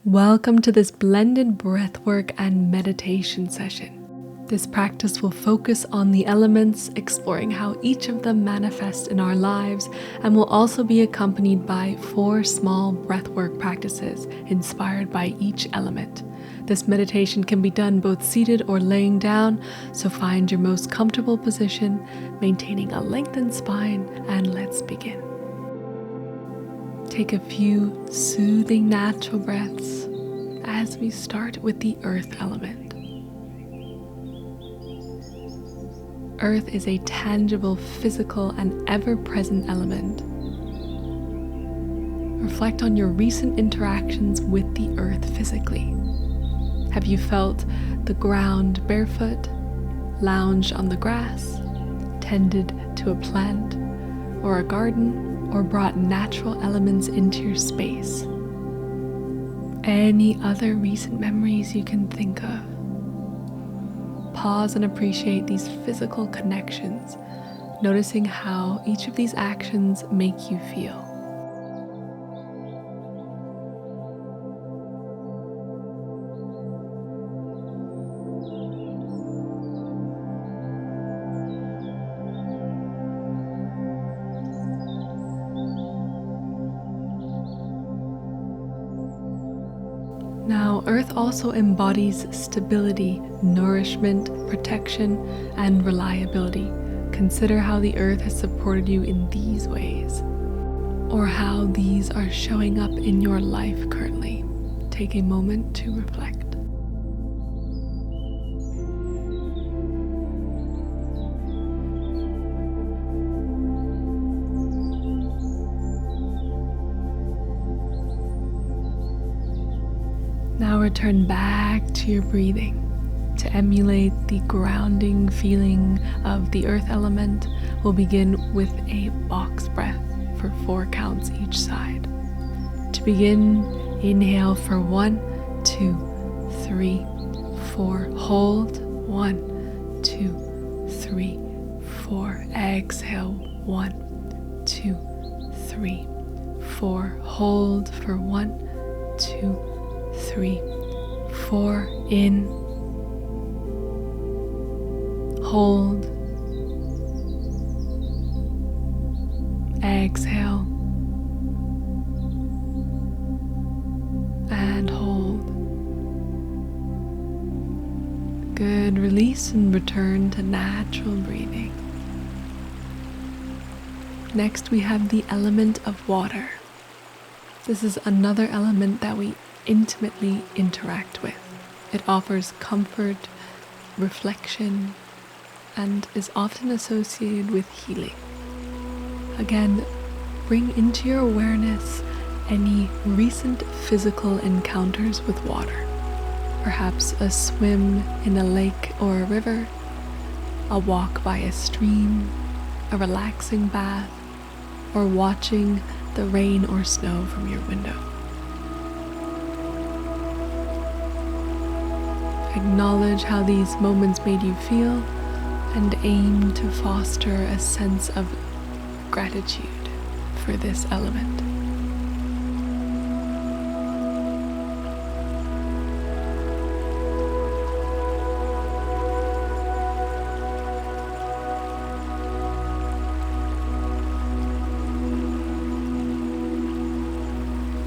Welcome to this blended breathwork and meditation session. This practice will focus on the elements, exploring how each of them manifest in our lives, and will also be accompanied by 4 small breathwork practices inspired by each element. This meditation can be done both seated or laying down, so find your most comfortable position, maintaining a lengthened spine, and let's begin. Take a few soothing natural breaths as we start with the earth element. Earth is a tangible, physical, and ever-present element. Reflect on your recent interactions with the earth physically. Have you felt the ground barefoot, lounged on the grass, tended to a plant or a garden, or brought natural elements into your space? Any other recent memories you can think of? Pause and appreciate these physical connections, noticing how each of these actions make you feel. Now, Earth also embodies stability, nourishment, protection, and reliability. Consider how the Earth has supported you in these ways, or how these are showing up in your life currently. Take a moment to reflect. Now return back to your breathing. To emulate the grounding feeling of the earth element, we'll begin with a box breath for 4 counts each side. To begin, inhale for 1, 2, 3, 4. Hold 1, 2, 3, 4. Exhale 1, 2, 3, 4. Hold for 1, 2, 3, 4. In, hold, exhale, and hold. Good. Release and return to natural breathing. Next, we have the element of water. This is another element that we intimately interact with. It offers comfort, reflection, and is often associated with healing. Again, bring into your awareness any recent physical encounters with water. Perhaps a swim in a lake or a river, a walk by a stream, a relaxing bath, or watching the rain or snow from your window. Acknowledge how these moments made you feel and aim to foster a sense of gratitude for this element.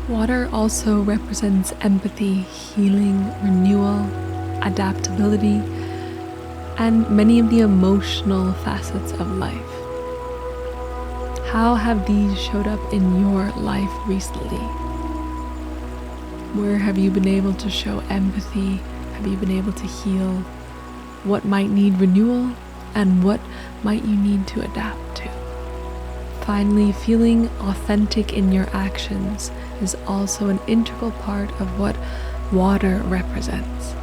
Water also represents empathy, healing, renewal, adaptability, and many of the emotional facets of life. How have these showed up in your life recently? Where have you been able to show empathy? Have you been able to heal? What might need renewal, and what might you need to adapt to? Finally, feeling authentic in your actions is also an integral part of what water represents.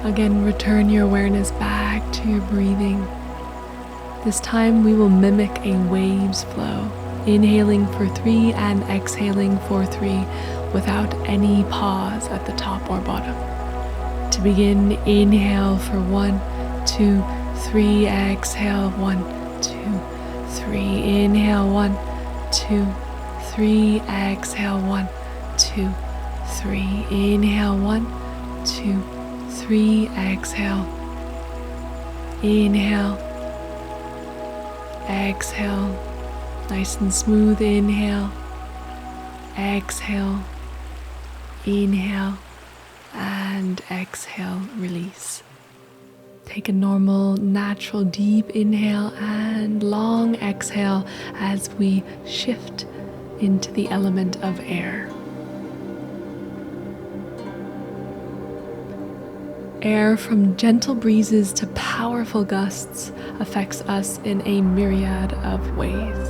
Again, return your awareness back to your breathing. This time we will mimic a wave's flow, Inhaling for 3 and exhaling for 3 without any pause at the top or bottom. To begin, inhale for 1, 2, 3, exhale 1, 2, 3, inhale 1, 2, 3, exhale 1, 2, 3, inhale 1, 2, 3, exhale, inhale, exhale, nice and smooth, inhale, exhale, inhale, and exhale, release. Take a normal, natural, deep inhale and long exhale as we shift into the element of air. Air, from gentle breezes to powerful gusts, affects us in a myriad of ways.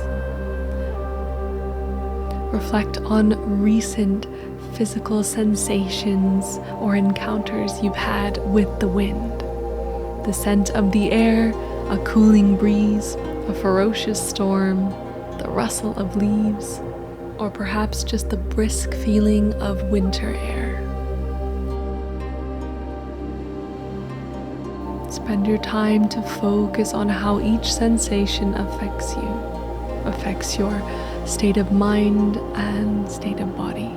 Reflect on recent physical sensations or encounters you've had with the wind. The scent of the air, a cooling breeze, a ferocious storm, the rustle of leaves, or perhaps just the brisk feeling of winter air. Spend your time to focus on how each sensation affects you, affects your state of mind and state of body.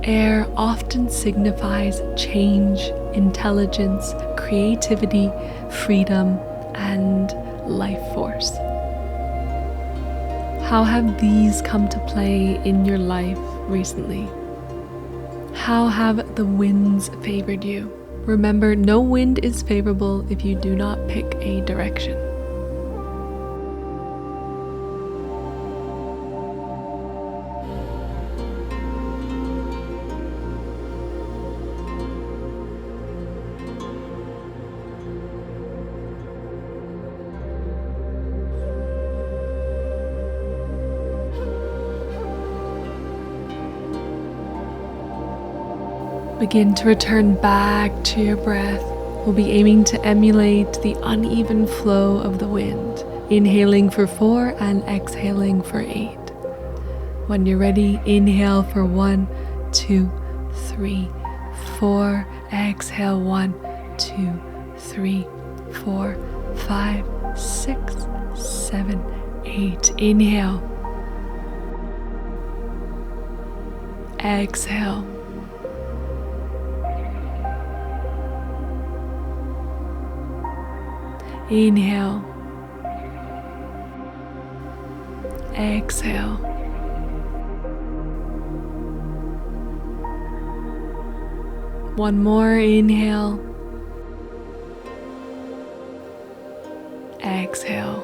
Air often signifies change, intelligence, creativity, freedom, and life force. How have these come to play in your life recently? How have the winds favored you? Remember, no wind is favorable if you do not pick a direction. Begin to return back to your breath. We'll be aiming to emulate the uneven flow of the wind, inhaling for 4 and exhaling for 8. When you're ready, inhale for 1, 2, 3, 4, exhale 1, 2, 3, 4, 5, 6, 7, 8. Inhale, exhale, inhale, exhale, one more, inhale, exhale,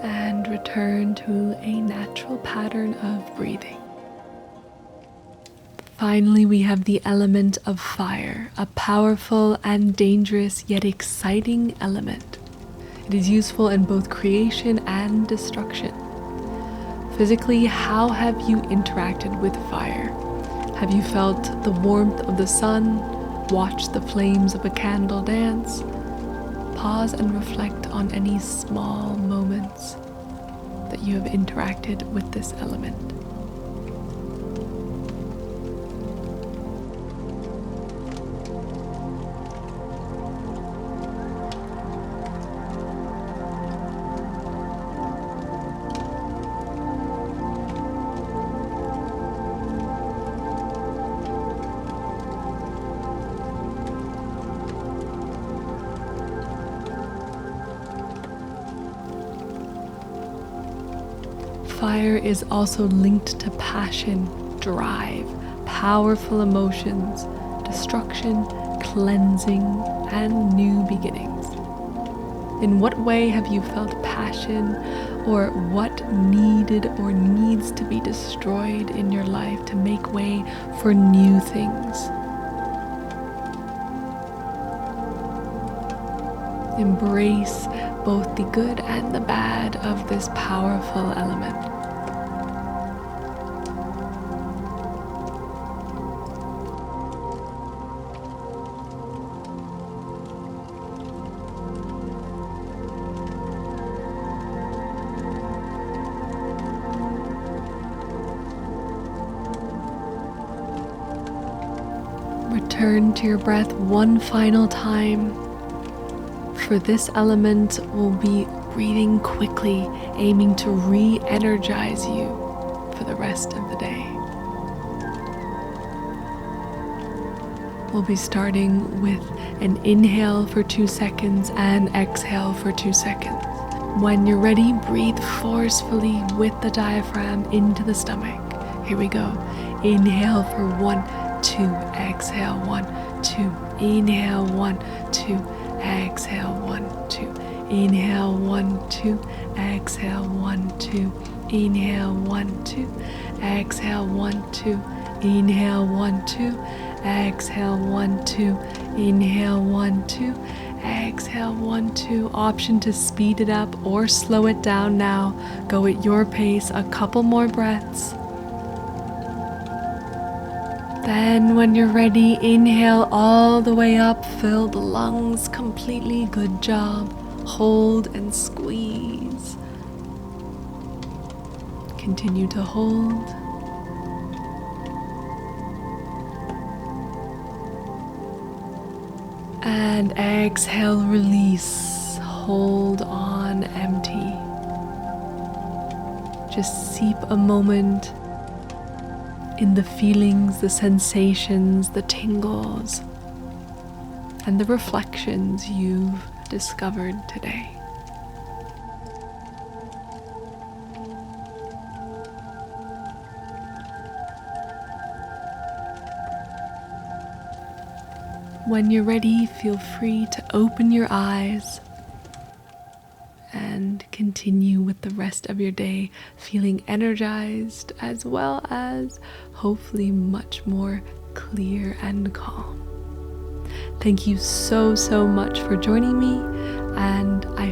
and return to a natural pattern of breathing. Finally, we have the element of fire, a powerful and dangerous yet exciting element. It is useful in both creation and destruction. Physically, how have you interacted with fire? Have you felt the warmth of the sun? Watched the flames of a candle dance? Pause and reflect on any small moments that you have interacted with this element. Fire is also linked to passion, drive, powerful emotions, destruction, cleansing, and new beginnings. In what way have you felt passion or what needed or needs to be destroyed in your life to make way for new things. Embrace both the good and the bad of this powerful element. Return to your breath one final time. For this element, we'll be breathing quickly, aiming to re-energize you for the rest of the day. We'll be starting with an inhale for 2 seconds and exhale for 2 seconds. When you're ready, breathe forcefully with the diaphragm into the stomach. Here we go. Inhale for 1, 2, exhale 1, 2, inhale 1, 2, exhale 1, 2, inhale 1, 2, exhale 1, 2, inhale 1, 2, exhale 1, 2, inhale 1, 2, exhale 1, 2, inhale 1, 2, exhale 1, 2. Option to speed it up or slow it down now. Go at your pace, a couple more breaths. Then when you're ready, inhale all the way up, fill the lungs completely. Good job. Hold and squeeze. Continue to hold. And exhale, release. Hold on, empty. Just seep a moment in the feelings, the sensations, the tingles, and the reflections you've discovered today. When you're ready, feel free to open your eyes and continue with the rest of your day feeling energized, as well as hopefully much more clear and calm. Thank you so much for joining me, and I